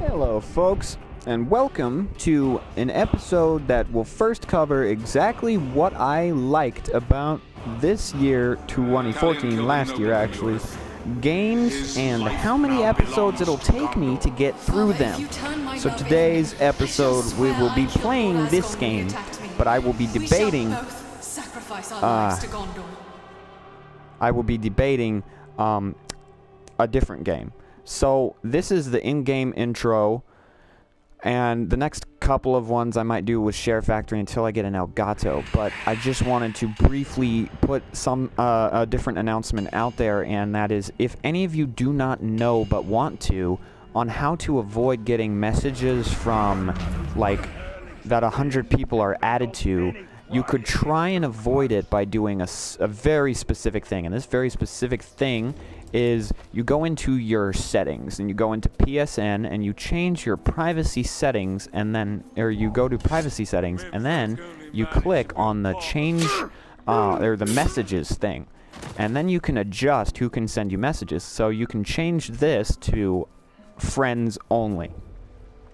Hello, folks, and welcome to an episode that will first cover exactly what I liked about this year, 2014, last year actually, games, and how many episodes it'll take me to get through them. So today's episode, we will be playing this game, but I will be debating... a different game. So this is the in-game intro, and the next couple of ones I might do with Share Factory until I get an Elgato. But I just wanted to briefly put a different announcement out there, and that is, if any of you do not know but want to, on how to avoid getting messages from like that 100 people are added to, you could try and avoid it by doing a very specific thing. And this very specific thing is you go into your settings and you go into PSN and you change your privacy settings, and then, or you go to privacy settings and then you click on the change or the messages thing, and then you can adjust who can send you messages. So you can change this to friends only.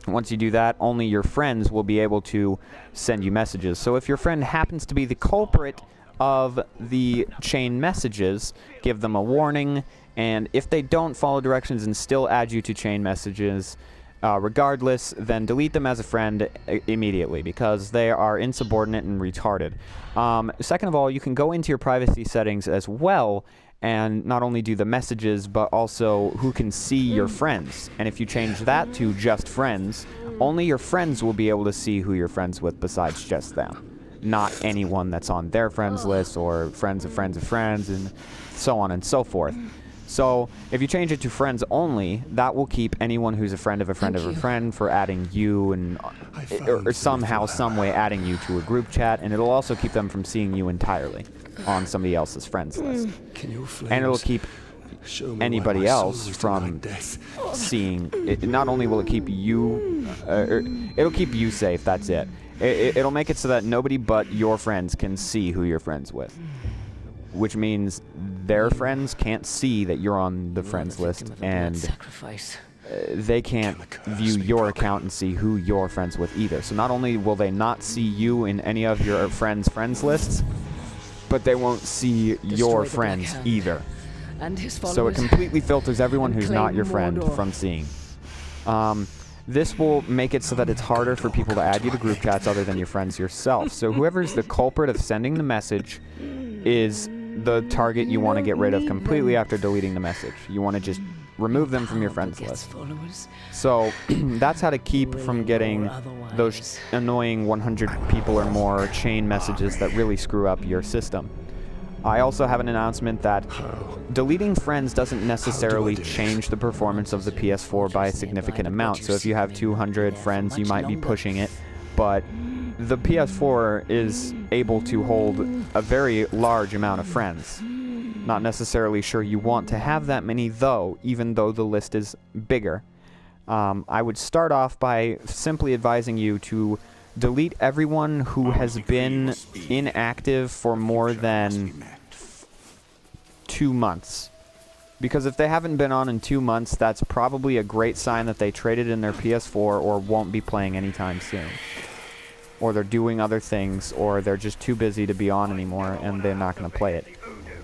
Once you do that, only your friends will be able to send you messages. So if your friend happens to be the culprit of the chain messages, give them a warning, and if they don't follow directions and still add you to chain messages, regardless, then delete them as a friend immediately, because they are insubordinate and retarded. Second of all, you can go into your privacy settings as well, and not only do the messages, but also who can see your friends. And if you change that to just friends, only your friends will be able to see who you're friends with besides just them. Not anyone that's on their friends list, or friends of friends of friends, and so on and so forth. So if you change it to friends only, that will keep anyone who's a friend of a friend of a friend for adding you, and or somehow, some way adding you to a group chat, and it'll also keep them from seeing you entirely on somebody else's friends list. And it'll keep anybody else from seeing it. Not only will it keep you, it'll keep you safe, that's it. It'll make it so that nobody but your friends can see who you're friends with, which means their friends can't see that you're on the friends list, and they can't view your account and see who you're friends with either. So not only will they not see you in any of your friends' lists, but they won't see your friends either. So it completely filters everyone who's not your friend from seeing. This will make it so that it's harder for people to add you to group chats other than your friends yourself. So whoever's the culprit of sending the message is the target you want to get rid of completely after deleting the message. You want to just remove them from your friends list. So that's how to keep from getting those annoying 100 people or more chain messages that really screw up your system. I also have an announcement that deleting friends doesn't necessarily change the performance of the PS4 by a significant amount. So if you have 200 friends, you might be pushing it, but the PS4 is able to hold a very large amount of friends. Not necessarily sure you want to have that many, though, even though the list is bigger. I would start off by simply advising you to delete everyone who has been inactive for more than 2 months. Because if they haven't been on in 2 months, that's probably a great sign that they traded in their PS4 or won't be playing anytime soon. Or they're doing other things, or they're just too busy to be on anymore and they're not going to play it.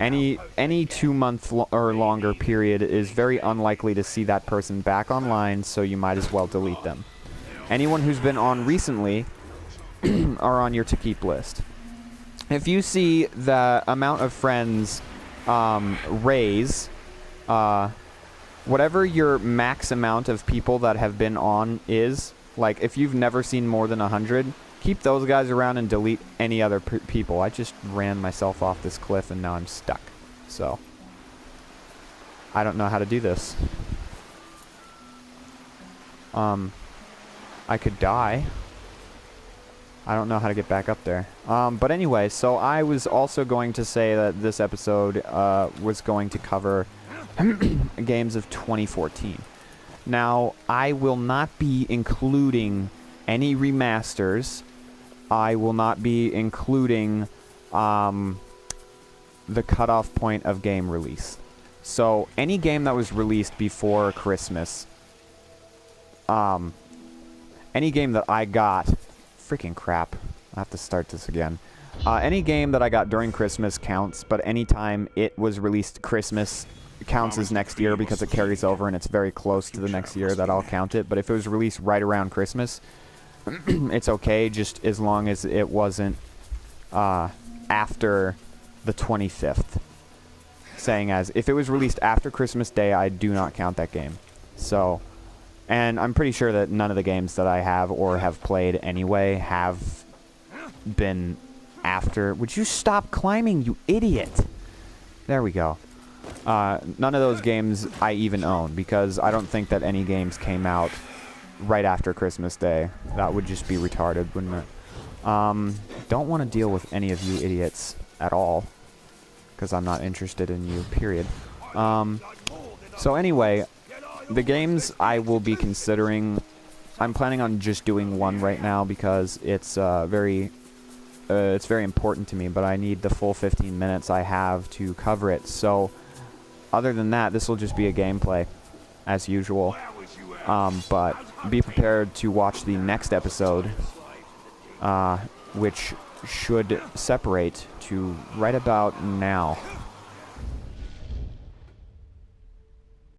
Any 2 month or longer period is very unlikely to see that person back online, so you might as well delete them. Anyone who's been on recently are on your to keep list. If you see the amount of friends raise, whatever your max amount of people that have been on is, like if you've never seen more than 100, keep those guys around and delete any other people. I just ran myself off this cliff and now I'm stuck. So I don't know how to do this. I could die. I don't know how to get back up there. But anyway, so I was also going to say that this episode was going to cover games of 2014. Now, I will not be including any remasters. I will not be including the cutoff point of game release. So any game that was released before Christmas, any game that I got, freaking crap, I have to start this again. Any game that I got during Christmas counts, but anytime it was released Christmas counts as next year because it carries over and it's very close to the next year that I'll count it. But if it was released right around Christmas, it's okay, just as long as it wasn't after the 25th. Saying as, if it was released after Christmas Day, I do not count that game. So, and I'm pretty sure that none of the games that I have or have played anyway have been after. Would you stop climbing, you idiot? There we go. None of those games I even own, because I don't think that any games came out right after Christmas Day. That would just be retarded, wouldn't it? Don't want to deal with any of you idiots at all, because I'm not interested in you, period. So anyway, the games I will be considering, I'm planning on just doing one right now because it's very important to me, but I need the full 15 minutes I have to cover it. So other than that, this will just be a gameplay as usual. But be prepared to watch the next episode, which should separate to right about now.